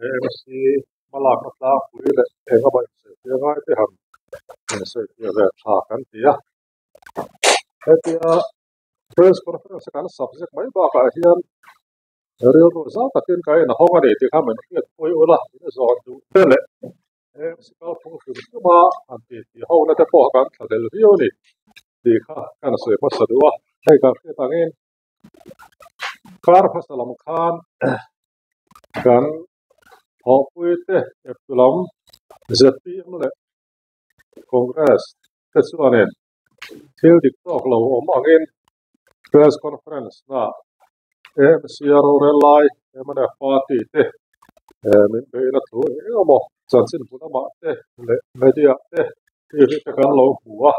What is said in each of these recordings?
MC malak na tlang pui le enga bai se te ngai te ham se te ve tha kan tia hetia press conference kan subject mai ba ka hian real ro za ka tin kai na honga de te kha men hiat poi ola ina zo du te le MC ka phu su ma an ti ti ho na te po kan thadel rio ni ti kha kan se pa sa duwa hai ka te tangin kar phasalam khan kan Hoppuitte epilom ZPM le Congress tesuanen til diktok lo om angin press conference na MCR relai emane party te min beina thu emo chansin puna ma te le media te TV te kan lo huwa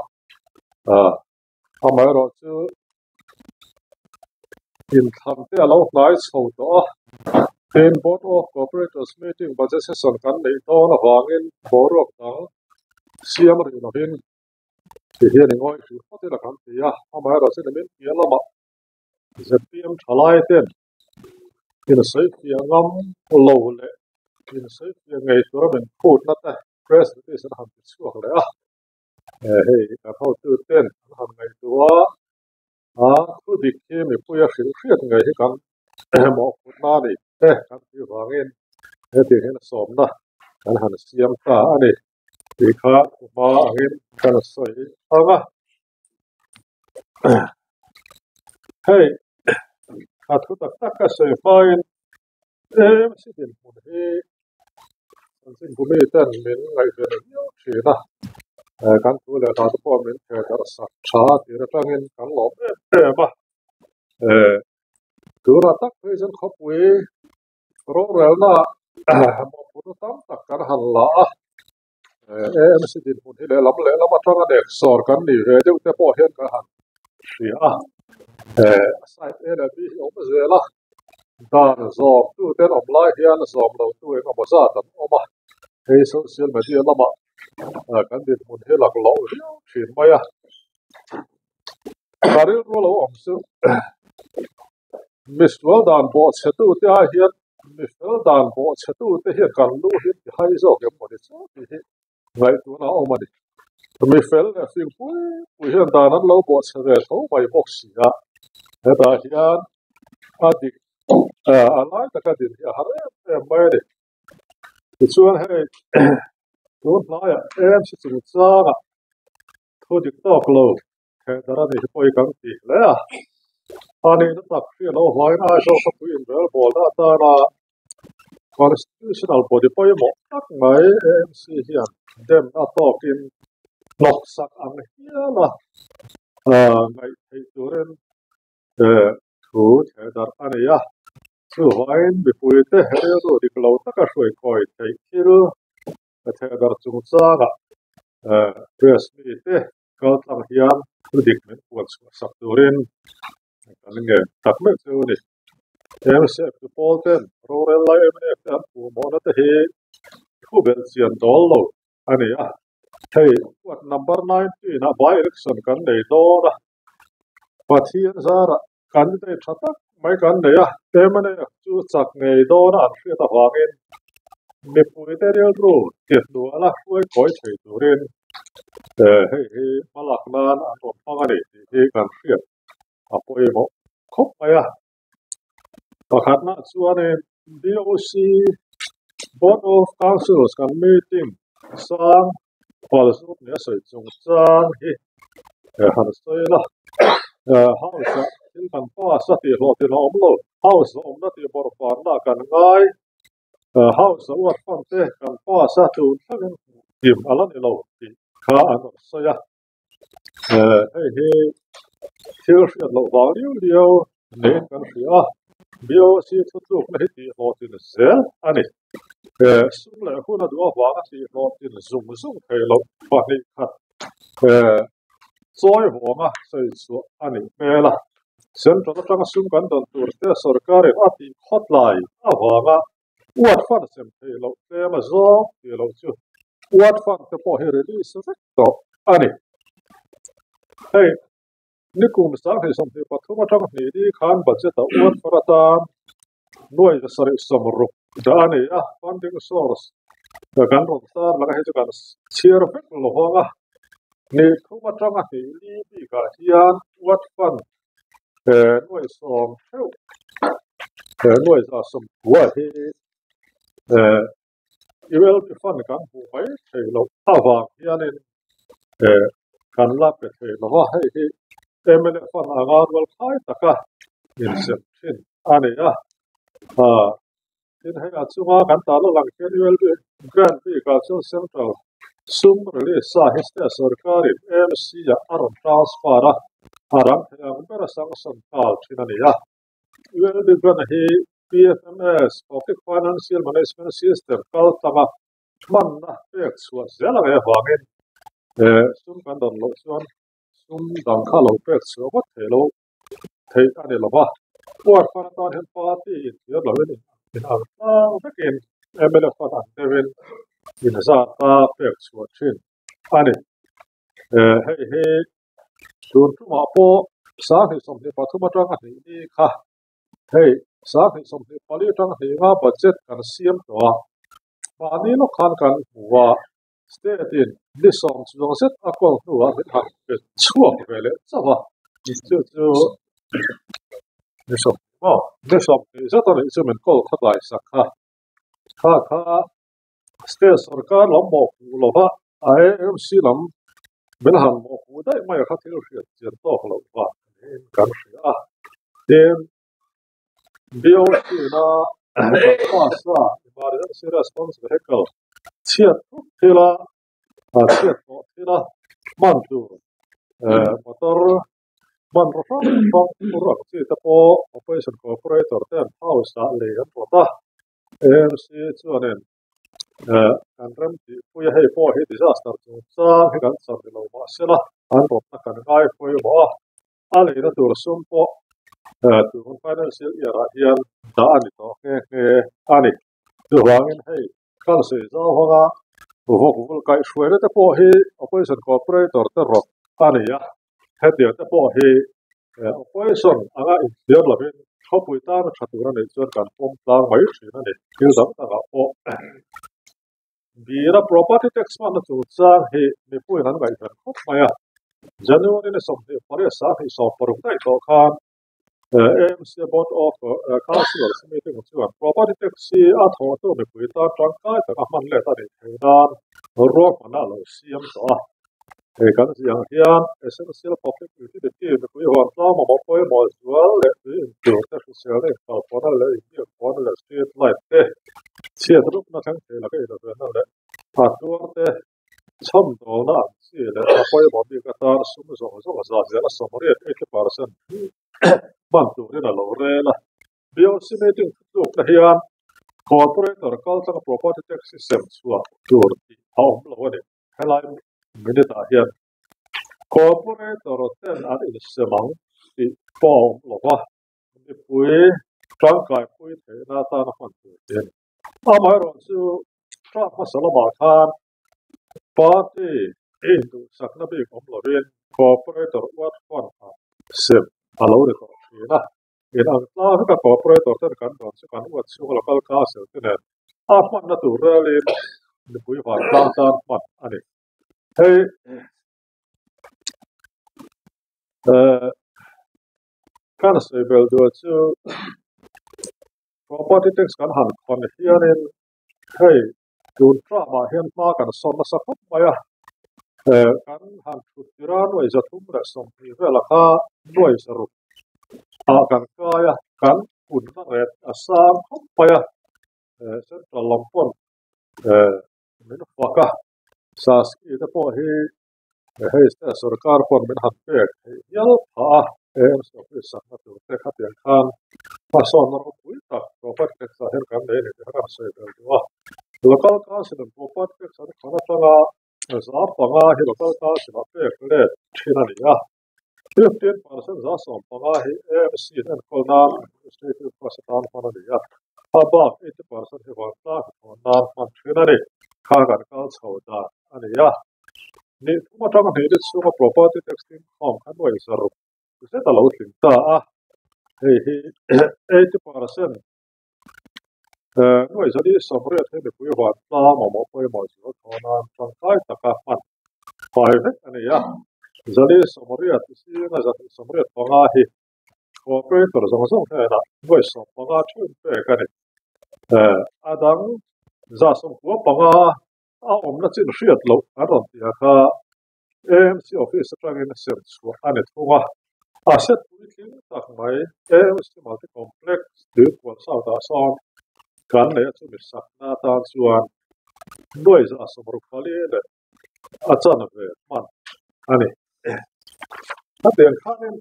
amai ro chu in tham te alo nai chho to in board of cooperators meeting budget session kan nei to na wangin borok tang siam ri no hin ti hian ngoi chu khote la kan ti ya amai ro se min ya lama ZPM thalai ten in sai ti ngam lo le in sai ti ngai tur ben phut na ta presentation han ti chuak le hei ka thau tu ten han ngai tua thu dik ke me puya hring hriat ngai hi kan mo phut na ni kan ti wangin ti hian som na kan han siam ta ani ti kha ma angin kan soi anga hei ka thu tak tak ka soi fine si tin mun hi sin ku me tan min ngai ve yo thina kan tu le ta to min the dar sa tha ti ra tangin kan lo ba tu ra tak pe jan khop we ro rel na mo pu tam tak kan han la si tin mun hi le lam atanga dek sor kan ni ve de te po hian ka han ria sai ele bi o ma zela dan zom tu ten om lai hian zom lo tu e ma za tan oma hei social media lama kan dit mun he lak lo thin maya karil ro lo om su miswal dan bo chatu te a hian miswal dan bo chatu te hi kan lu hi hai zo ke mo de chu hi ngai tu na oma ni mi fel na fing pui hian dan an lo bo chave tho bai box ya heta hian adik alai taka din hi hare mai de chuan hei tuan hnaya si chung changa thu dik tok lo he dara ni poi kan ti le ani na tak fi lo hlai na so ka pui in bel bol da ta na constitutional body poi mo tak mai si hian dem na tok in nok sak ang hiala ngai thei turen thu the dar ani ya chu hain bi pui te he ro dik lo taka hroi koi thei thil the dar chung changa press ni te kal tlang hian thu dik men puan sak turin kan nge tak me chu ni MCF to polten rural lai emne kan pu mo na te hi thu bel sian dol lo ani a hei what number 19 na by election kan nei do na pathian zara kan te thatak mai kan nei a temane chu chak ngei do na an hria ta wangin mi pui te real ru tiat du ala koi koi thei turin hei malak nan an ron pangani hi kan hria apoi mo khop maya pakhat na chuanin BOC Board of Councils kan meeting sang policy ne soi chung chang hi han soi la house in kan pa sa ti lo ti no lo house om na ti bor pa na kan ngai house wat pon te kan pa sa tu thang tim ala ni lo ti kha an so ya hei thil fiat lo wa liu ne kan ria BOC thutuk na hi ti lo ti zel ani sum le huna du wa ga ti lo ti zum thei lo pa ni kha zoi ho ma sai chu ani mela central tang sum kan don tur te sarkari ati hotline awaga wat fan sem thei lo te ma zo ti lo chu wat fan te po hi release to ani hei nikum sang he som he pathuma tang ni di khan budget a wat farata noi sari samru Dani funding source kan rong tar la he kan share pek lo honga ni thuma tanga hi li bi ka hian what fun noi som heu noi za som wa hi iwel bi fun kan bu mai thei lo awa hianin kan la pe thei lo wa hi emele fun agar wal khai taka in sem thin ani in hai achunga kan ta lo lang ken wel bi grand bi ka chu central sum release sa heste sarkari MC ya aron transfer arang thang bera sang sam tal thinani ya wel bi gan hi PFMS Public Financial Management System kal tama man na pek suwa zela ya wangin sum kan don lo suan sum dang kha lo pek suwa ko thelo thei ani lo ba war pan tan hen party ya lo ni in ang bekin emele fan an devin in za ta pek suwa thin ani hei sun tu ma po sa hi som ni pathuma tang ni ni kha hei sa hi som ni pali tang hi nga budget kan siam to ma ni lo khan kan wa state in this song chung set akol tu wa ha chuak vele chawa chu this song this song is that on is men kol khatlai sakha kha state sarkar lam mo lo ba IMC lam men han mo ku dai mai kha thil ri chen to lo ba kan ri then BOC na pasa ibarat se response vehicle chiat thila chiat thila mantu motor man ro ro si ta po operation cooperator ten house a le ta MC chuanen kan ram ti puya hei po hi disaster chu cha he kan sar lo ma sela an ro ta kan gai poi bo a le na tur sum po tu financial year hian da ani to he ani tu wangin hei kan se za honga ho ko kai shwere te po hi operation cooperator te ro ani ya he ti te po hi operation anga in tiar la ben thopui ta na thatura nei chuan kan pom tlang mai thina ni thil dang ta ga po bira property tax man na chu chang hi ni pui han gai kan khop maya January ne som hi pare sa hi so parum dai to khan AMC Board of Councillors meeting chuan property tax a tho to me pui ta tang kai ta man le ta ni theinan ro mana lo siam to kan siang hian essential public utility me pui hon ta ma poi mo zual le tu ta social le ta pona le ni pona le street light te chia rup na thang the la ke da na le pa tur te chom do na si le poi mo bi ka ta sum zo zo za za so mo re 80% ban tu re na lo re la BOC meeting tu ka hian corporator culture property tax system suwa tur ti hau lo ne helai minute a hian corporator ten an in semang ti pom lo wa ni pui tang kai pui the na ta na fan tu ten a mai ro chu tra masala ma khan party into sakna bi kom lo ren corporator what fun sem alo de ko na in ang tla ka corporator ten kan don se kan wat su local council ten a man na tu rally ni pui wa ta ta man ani hey kan se bel do chu property tax kan han kon hianin hey tun tra ma hian ma kan son na sak maya kan han thu tiran wai za thum ra som hi vela kha noi saru a kan kaya kan kun na ret asam maya central lampon min faka sas ita po hi hei sta sarkar pon min han pek yal pha em so fi sak na tu te khat yan khan pa son na pui ta property tax a her kan le ne ha se bel do local council and property tax a khana tanga za panga hi local council a pek le thina ni ya 15% za som panga hi MC and kolna state pasatan panga ni ya above 80% hi wa ta na man thina ni kha kan kal chhoda ani ya ni kuma tanga he de suma property tax tin khom kan wai saru se ta lo tin ta a hei 80% nuôi giờ đi sống riết thế thì quý hoàn ta mà một quay mọi chuyện thọ nan trong cái tất cả phần phải hết anh ấy à giờ đi sống riết thì là giờ sống riết bằng ai thì operator giống giống thế là nuôi sống bằng ai chuyên về cái này đang ra sống của bằng ai nó chỉ riết lâu ở đó thì cả AMC office trang in xem số anh ấy thua asset tweaking tak mai AMC multi complex đi qua sau đó xong kan ne chu mi sakna tan chuan noi za somru khali le achan ve man ani aten khanin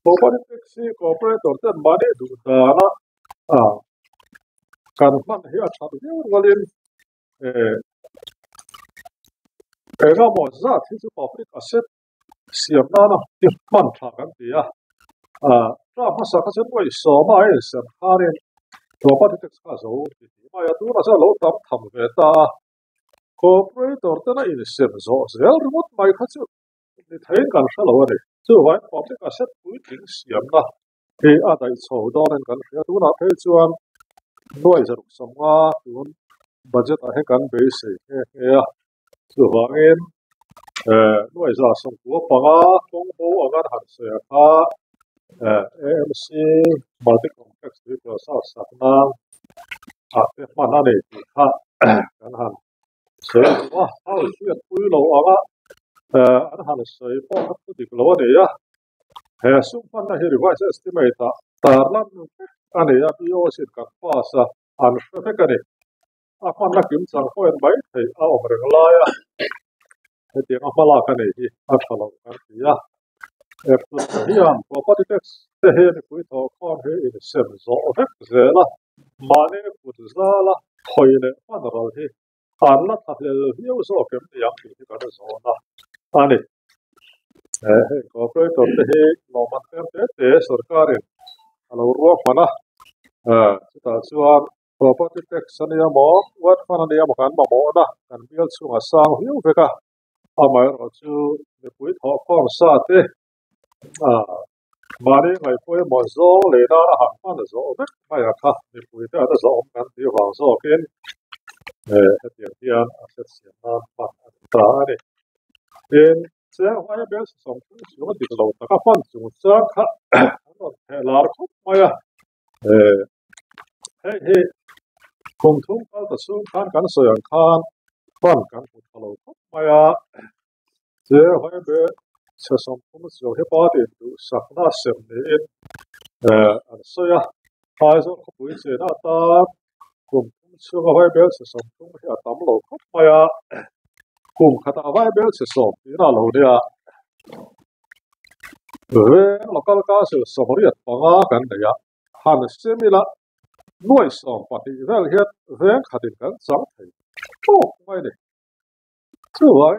corporate taxi corporator tan mane du dana a kan man hi a thadu walin e ega mo za thi chu public asset siam na na ti man tha kan ti a ra ma sa ka chen wai so ma ai san kharin property tax ka zo ti ma ya tu na sa lo tam tham ve ta corporator tana in sem zo zel remote mai kha chu ni thein kan sha lo ni chu vai public asset pui ting siam na he a dai chho do nen kan ria tu na phe chuan noi za ruk som nga tun budget a he kan be se he he a chu wangin noi za som ku panga tong bo angan han se kha AMC multi complex đi qua sau sát na cái mà nó để kha kan han se wa hau chuyện quý lâu anga anh han se po hat tu dik lo de ya he sum pan na hi revise estimate tar lan ane ya bio sit kan pa sa an fe ka ni a pan na kim chang ko en bai thei a om reng la ya he ti a mala ka ni hi a thalo kan ti ya e tu hi an property tax te he ni pui tho kon he in sem zo vek zela mane put zala khoine pan ro hi an la thak le hi zo kem ti yang ti ka zo na ani corporator te he lo man te sarkarin alo ro mana ta chuan property tax ania mo wat fan ania mo kan ma mo na kan bial chunga sang hiu veka amai ro chu ni pui tho khom sa te mari ngai poi mo zo le na han fan zo vek mai kha ni pui ta zo kan ti wang zo ken hetian asset siam na pa ta ni en chang ai be som chu chu dik lo ta ka fan chu cha kha ro the lar khop maya he kung thum ka ta su khan kan so yang khan fan kan pu thalo khop maya je hai be sa som kum so he pa de du sakna sem ne an so ya hai zo ko pui che na ta kung thum su ga hai be sa som kum he tam lo khop maya kung khata hai be se so ina lo dia local council somoriat panga kan ya han semila nuôi som pati vel hiat veng khatin kan chang thei to mai ne chu wai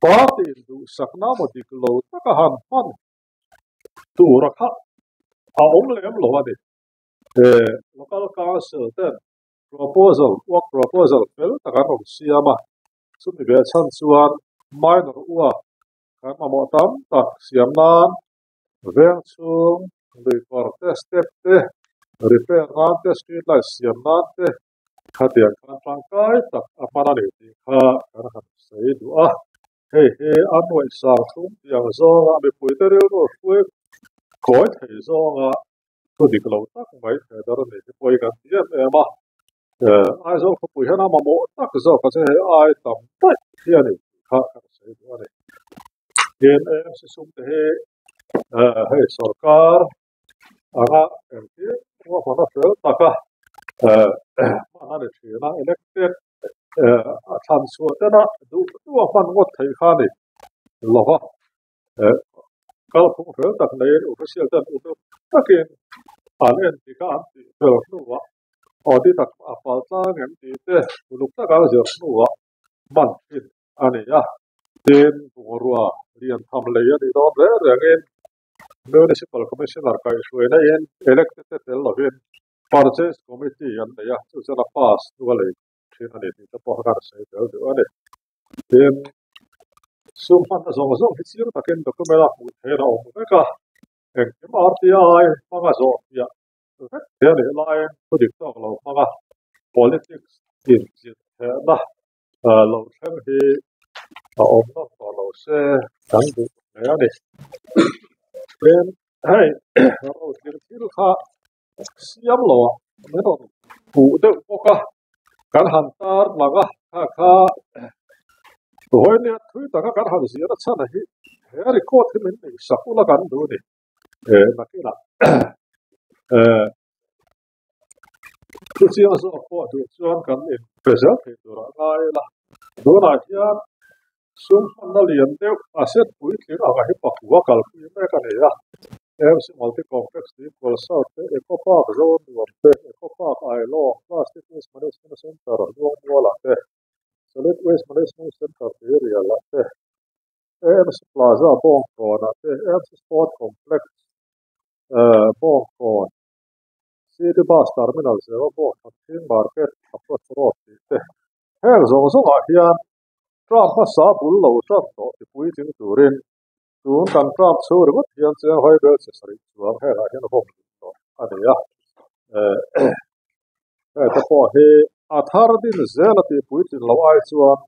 party du sakna mo dik lo taka han han tu rakha a om lem lo ade local council ten work proposal fel taka rom siama sumi be chan chuan minor uwa kan ma mo tam tak siam nan veng chung lui kor te step te repair nan te street light siam nan te khatian kan tang kai tak apana ni ti kha kan han sei du a he anoi sa thum yang zo a be pui te rel ro pui koi thei zo a tu dik lo tak mai te dar ni te poi kan ti em ma ai zo ko pui hana ma mo tak zo ka che ai tam tai hian ni kha kan sei du a ni yen se sum te he sarkar aga MP wa mana fel taka mana le thina elected tham su ta na du wa fan ngot thai kha ni lo ha kal khu fel tak nei official tan u takin an en ti ka an ti fel nu wa odi tak apal ta ngem ti te uluk ta ka jo nu wa man tin ani ya ten ruwa rian tham le ya ni don le rangin municipal commissioner ka ishuena yen elected tel lovin purchase committee yan ya chu chana pass wale thina ni ta po ka sai tel du ane ten sum pan zong zong hi sir taken dokumenta hu thera o ka en RTI panga zo ya thế để lại tôi được cho lâu mà politics in thế đó lâu thêm thì ông nó có lâu sẽ chẳng được thế này nên hay lâu tiền thiếu khá xiêm lo mấy đồng phụ được có cái hàng tar mà cái khá rồiเนี่ยทุยแต่ก็การหาเสียงนั่นใช่ไหมเฮ้ยก็ที่มันสักคนละกันดูดินักกีฬาเอ่อคือเสียงส่วนก็ดูส่วนกันเองเป็นเสียงที่ตัวง่ายละดูหน่อยที่สุ่มพันธุ์เลี้ยงเดียวอาศัยปุ๋ยที่เราให้ปักหัวกันไม่กันเนี่ยสิมัลติคอมเพล็กซ์ที่คนสาวเอโคพาร์คโซนรวมเอโคพาร์คไอโลพลาสติกเวสต์แมเนจเมนต์เซ็นเตอร์รวมวัวละsolid waste management center areaละAMC Plaza Bongkon AMC Sport Complex Bongkon City Bus Terminal Bongkon King Market Approach Road heng zong zong ah hian Trump sa bul lo Trump to ti pui ting turin tun kan Trump chu ringot hian cheng hoi bel se sari chuang heng ah hian hom to ani ya ta po he athar din zela ti pui tin lo ai chuan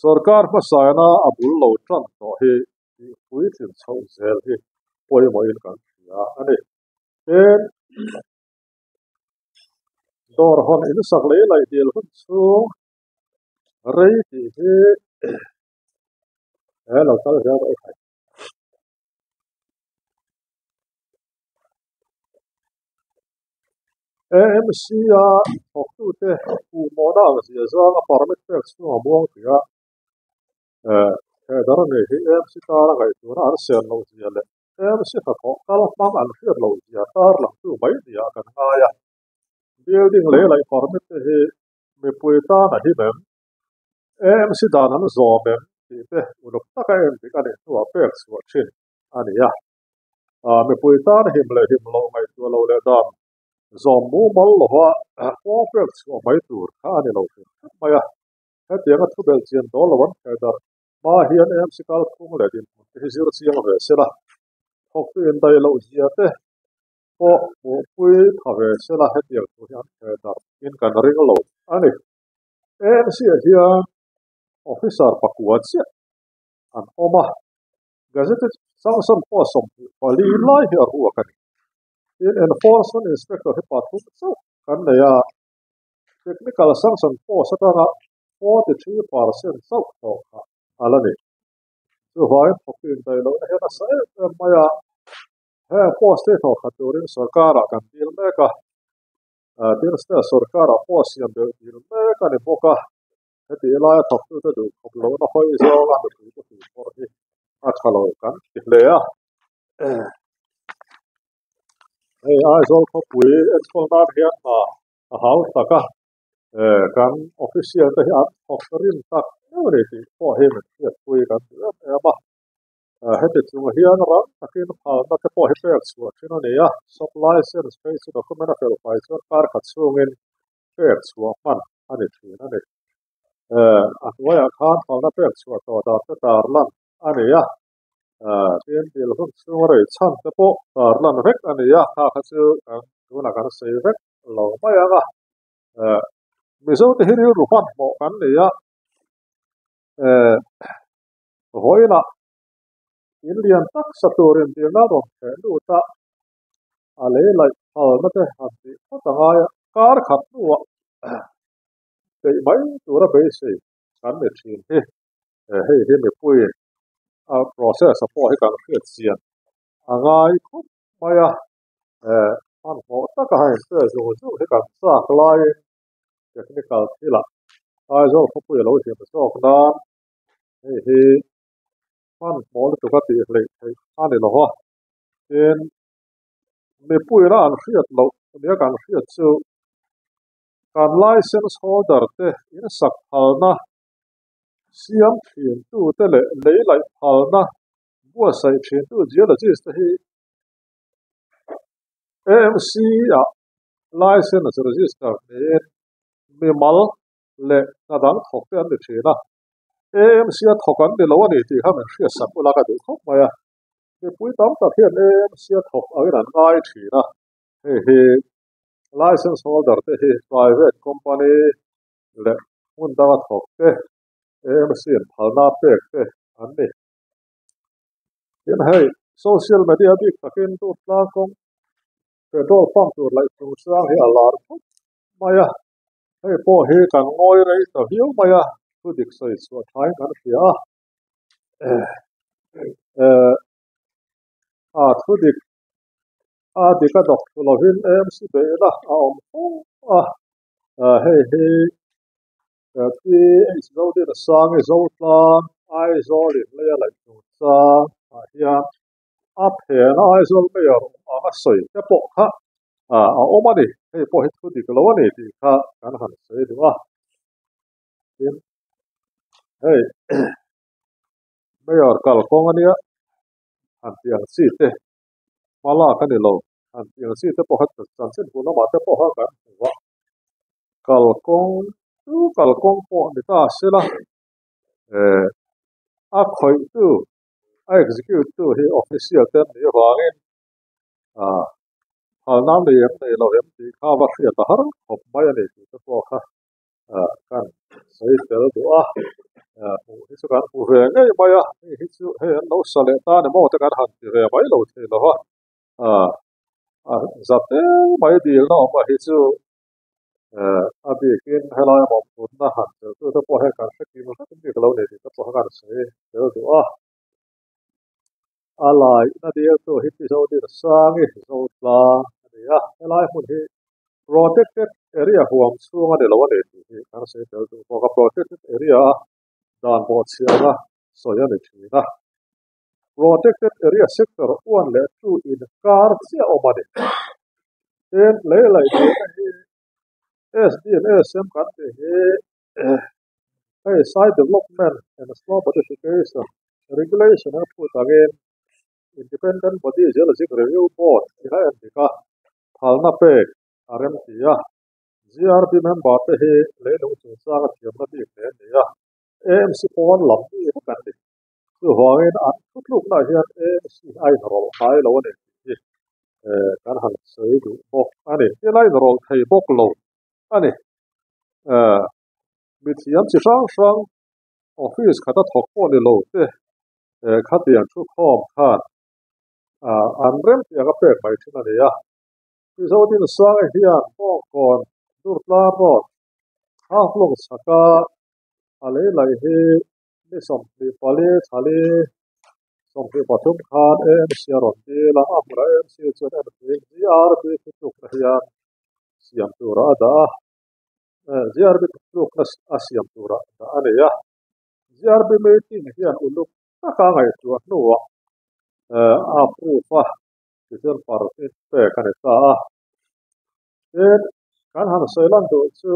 सरकार मसायना अबुल लोटन तो हे पुइथिन छौ जेल हे पोय Moin kan ya ani en dor hon in saklei lai del hun chu rei ti he lo tal ja ro khai AMC ya thoktu te u moda ga ya za permit tax no among ya daran ne he AMC tara ga tu na sen lo ya le AMC ta ko kala pam an fer lo ya tar la tu mai ya kan ya building le lai permit he me puita na hi mem AMC danan zo mem ti te unok taka em ti kan tu a pex wa chin ani ya me puita na him lo mai tu lo le dam zo mu mal lo wa ko pex wa mai tur kha ani lo chin maya he ti nga tu bel chen do lo wan ka dar ma hian AMC kal khum le din hi zir chiang ve se la thok tu en dai lo zia te ko mo pui thave se la he ti tu hian ka dar in kan ring lo ani AMC hian officer pakuat sia an oma gazette sangson posom pali lai hi arhu kan in enforcement inspector he pathu so kan ya technical sanction post ta 43% so to alani so vai phokin dai lo he na sai maya he post te to khaturin sarkara kan dil me ka tin sta sarkara post ya dil me ka ne boka thì là học từ từ từ học lối nó hơi do làm được cái thứ của thì trả lời cái việc lẽ ai ai do học quý export đã hiện hảo tất cả cái official thì học riêng tất nếu đấy thì có hệ mình việc quý cái mà hết thì chúng hiện ra cái nó cái có hệ việc của cho nên là supply sales space document phải cho các khách xuống in việc của mình anh ấy thì nó Atwaya khan falna pek chua to da te tarlan ani ya tin dil hun sungre chan te po tarlan vek ani ya kha kha chu tuna kan sei vek lo ma ya ga mizo te hiri ru fan mo kan ni ya hoina indian tak saturin dir na rom the lu ta ale lai hal na te han ti ta ga ya kar khat nu cái mấyตัวเราไปสิกันเนี่ยทีนี้ให้ไม่พูดprocess support ให้การเคลื่อนเสียงง่ายคุบไม่อันพอตั้งแต่ให้เสื้อสูงให้การสร้างลายเทคนิคที่ละไอ้เจ้าเขาพูดเราเสียงสองด้านให้อันพอที่ตัวตีเลยอันนี้เราว่าเป็นไม่พูดแล้วอันเคลื่อนเราเนี่ยการเคลื่อนสูการ license holder เตอินสักพานะเสียงเพียงตู้เตเลยเลยไหลพานะบัวใส่เพียงตู้เจียละจีสที่ AMC license register เนี่ยมีมัลเลยนาดังถกเตือนเดียนะ AMC ถกกันเดี๋ยวเราเนี่ยที่เขาเหมือนเชื่อสักเวลากันดูเขาไม่มีปุ้ยตั้มแต่เพียง AMC ถกเอาไว้นั่นง่ายทีนะ he license holder te he private company le mun da thok te AMC phalna pek te an ni tin hei social media bik takin tu tla kong petrol pump tur lai tu sang hi alar maya hei po he kan ngoi rei ta hiu maya tu dik sai chu thai kan pia thu dik dika dok lovin AMC be la om hei ti zo de sang zo tlan ai zo li le lai tu sa hian ap he na ai zo me yo anga soi te po kha oma ni hei po het thu dik lo ni ti kha kan han sei du tin hei me yo kal kong ania han tiang si te mala kan ni lo han tiang si te po hat chan chen bu na ma te po ha kan wa kalkong po ni ta sila a khoi tu a execute tu hi official ten ni wangin a hal nam le yem nei lo yem ti kha wa khia ta har khop mai ani tu te po kha kan sai tel du hu hi chu kan hu ve ngai mai hi chu he no sale ta ne mo te kan han ti ve mai lo the lo ha zate mai dil no ma hi chu abi kin helai mo put na han tu te po he kan se ki mo te ni lo ne ti te po kan sai tel du alai na dia tu hi pi zo di sang hi zo tla ya helai mun hi protected area huam chuang ani lo ani hi kan se tel tu ko ka protected area dan bo chianga so ya ni thina protected area sector 1 le 2 in kar chia omani ten le lai de hi SDNSM kan te he hey site development and small modification regulation and put again independent body geologic review board ila andika phalna pe RMT ya GRB member te he le lo chu sa ga thiam na bi ne ne ya AMC pon lam ni kan ni chu hoin an thut luk na hian AMC ai rol khai lo ne kan han sei du bok ani ti lai rol thei bok lo ani mi thiam chi sang office khata thok po ni lo te khatian chu khom khan an rem ti aga pek bai thina ne ya pi zo din sang hian po kon dur tla ro half long saka ale lai he ni som pi pale thale som pi pathum khan AMC ron ti la amra AMC chon an GRB tu hian siam tu ra da GRB tu plus asiam tu ra da ane ya GRB meeting hian uluk ta ka ngai tu nuwa approve kisan partit pe kan ta en kan han soilan do chu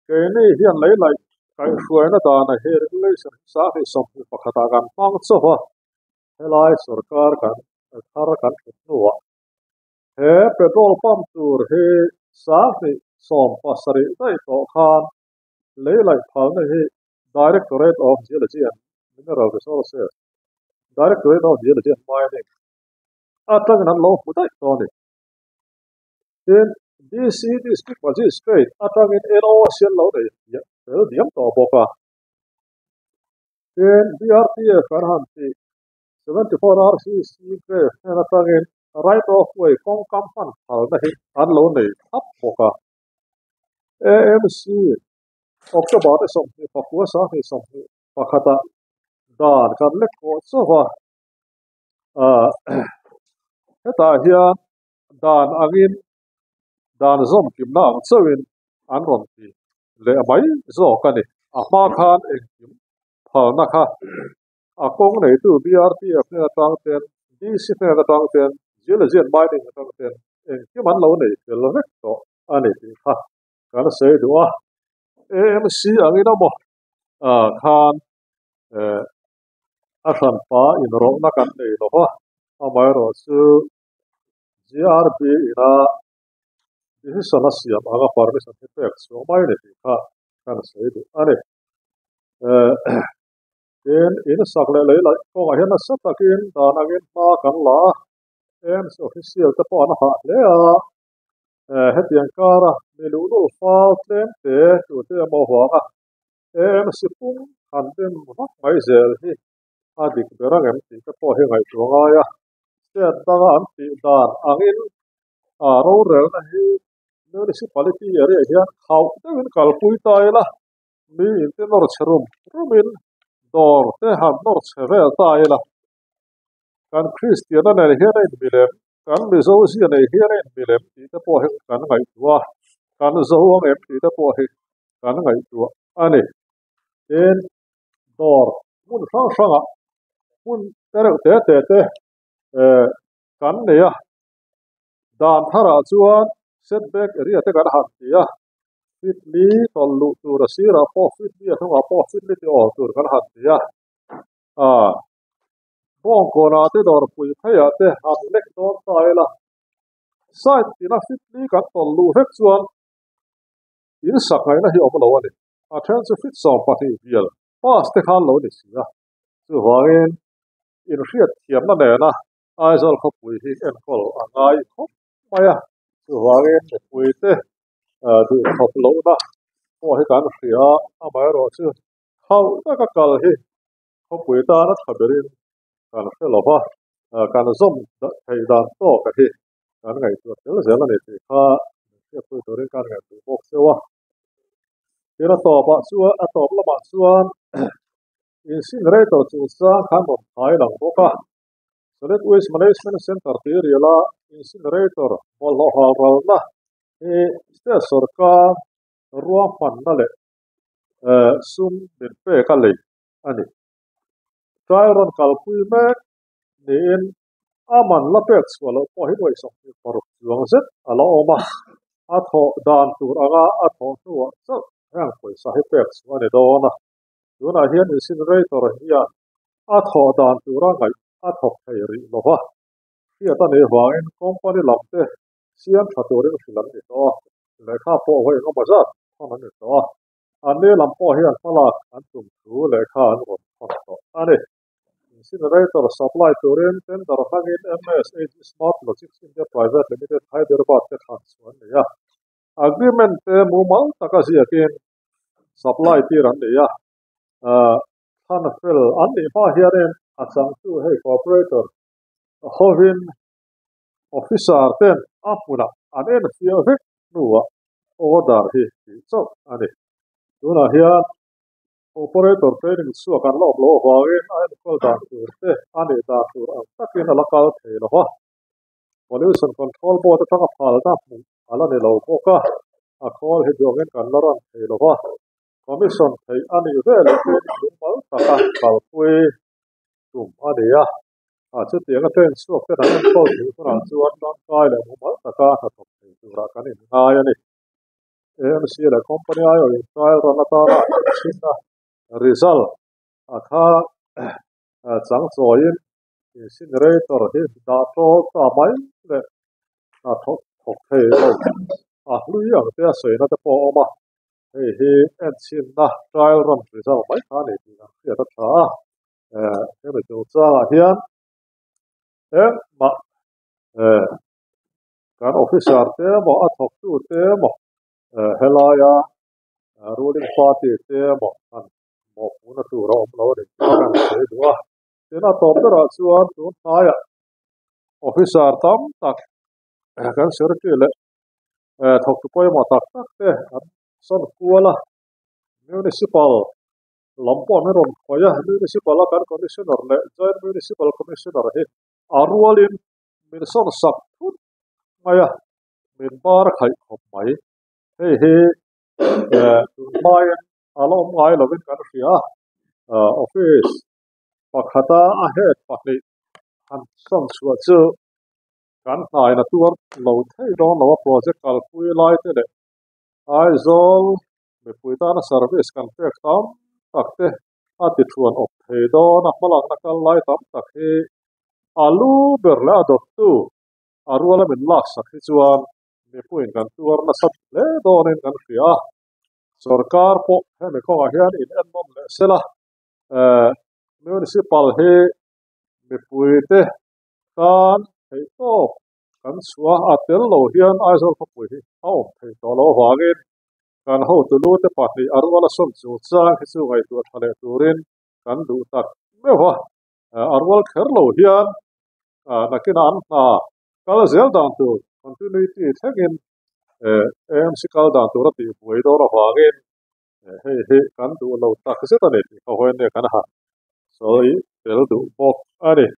ke nei hian lei lai kai hruaina da na he regulation sa hi som pakhata kan pang cho wa helai sarkar kan thar kan nuwa he petrol pump tur he sa hi som pasari dai to khan lei lai phal na hi directorate of geology and mineral resources directorate of geology and mining atang nan lo putai to ni then DC district magistrate atang in NOCL lo dei ya tel diam to boka then BRTF kan han ti 74 RCC ke atang in right of way kong kam han phal na hi an lo nei thap boka AMC October de som ni pakwa sa hi som ni pakhata dan kan le ko so wa heta hian dan angin dan zom kim na ang chawin an ron ti le mai zo ka ni a ma khan eng kim phal na kha a kong nei tu BRTF ne atang ten DC ne atang ten geology and mining atang ten eng kim an lo nei tel vek to ani ti kha kan se du AMC angin mo khan a san pa in ro na kan nei lo ha a mai ro chu GRB ina this is siam aga permission effect so mai ne kha kan sei du ani then in sakle le la ko ga hian sa takin dan agin ma kan la em so official te pawh na ha hle a hetiang kara melu lu fal tlem te tu te mo huanga em sipung han tem mai zel hi adik berang em ti te pawh hi ngai tuanga ya se tanga an ti dan angin a ro rel na hi municipality area hian khau tewin kalpui tai la mi in te nor cherum rumin dor te han nor chevel tai la kan Christian na nei hian in milem kan mizo si nei hian in milem ti te pawh hi kan ngai tua kan zo ang em ti te pawh hi kan ngai tua ani en dor mun sang sanga mun tereu te kan nei a dan thara chuan setback area te kan han ti a fitli tollu tur sira po fitli athunga po fitli ti all tur kan han ti a bong kona te dor pui phaya te han lek don tai la site tina fitli kan tollu hek chuan in sak ngai na hi om lo ani a then chu fit som pati bial pas te khan lo ni sia chu wangin in riat thiam na ne na aizol kho pui hi en kol angai kho maya chu wangin pui te du khop lo na po hi kan ria a mai ro chu khau ta ka kal hi kho pui ta na thaberin kan hre lo ba kan zom da thei dan to ka hi kan ngai tu tel zel ani ti kha ke pui to rin kan ngai tu bok sewa tira to ba chuwa a top la ba chuan incinerator chu sa khan ron thai lang boka solid waste management center ti riala incinerator bol lo hal ral na e ste sarkar ruang pan na le sum bin pe ka le ani trai ron kalpui mek nin aman la pek swalo po hi boi sok ni por luang zet alo oma a tho dan tur anga a tho nuwa so hang poi sa hi pek swani dona tuna hian incinerator hian a tho dan tur anga a tho thei ri lova hian ta nei hwangin company lamte siam thaturin filan ni to le kha po hoi ngo bazat thona ni to ane lampo hian palak an tum thu le kha an ron thon to ani incinerator supply turin tender hangin MSAG Smart Logistics India Private Limited Hyderabad te khan chuan ni ya agreement te mumal taka ziakin supply tiran ni ya khan fel an ni ma hianin achang chu hei cooperator hovin officer ten apuna an en fia vek nuwa order hi so ani tuna hian operator training su kan lo lo hawin ai kol dan tur te ani da tur ang takin ala kal thei lo ha pollution control board atanga phal na ala ne lo ko ka a call he dogen kan laran thei lo ha commission thei ani vel training mal taka kal pui tum ani ya a chu tianga ten su ke dan ko thu ra chuan dan kai le mal taka ha thok thei tu ra kan in ngai ani MC la company ayo in trial ranata na sinna result akha chang choin incinerator hi da to ta mai le a thok thok thei lo a lui ang te soi na te po oma hei hi en chin na trial run result mai kha ni ti na ya ta tha em chu cha hian em ma kan officer te mo a thok tu te mo helaya ruling party te mo an mo puna tu ro om lo de kan se duwa tena top ra chuan tu haya officer tam tak kan serki le thok tu poi mo tak tak te an son kuala municipal lampo me ron khoya municipal kan commissioner le joint municipal commissioner he arwalin min son sak thut maya min bar khai khop mai hei he mai alom ngai lovin kan ria office pakhata a het pakli han som chua chu kan hnai na tur lo thei don lo project kal pui lai te le ai zol me pui ta na service kan pek tam takte a ti thuan op thei don a malak na kal lai tam tak he alu berla dot tu arwala min lak sak hi chuan me puin kan tur na sat le donin kan ria sarkar po he me ko hian in en nom le sela municipal he me pui te kan thei to kan suwa atel lo hian aizol ko pui hi au thei to lo hwangin kan ho tu lu te pahnih arwala som chu chang hi chu ngai tu thale turin kan du tak mewa arwal kher lo hian nakina an hna kal zel dang tu continuity thengin AMC kal dang tu ra ti buai do ra hwangin hei kan du lo tak se ta ne ho hoen ne kan ha soi tel du bok ani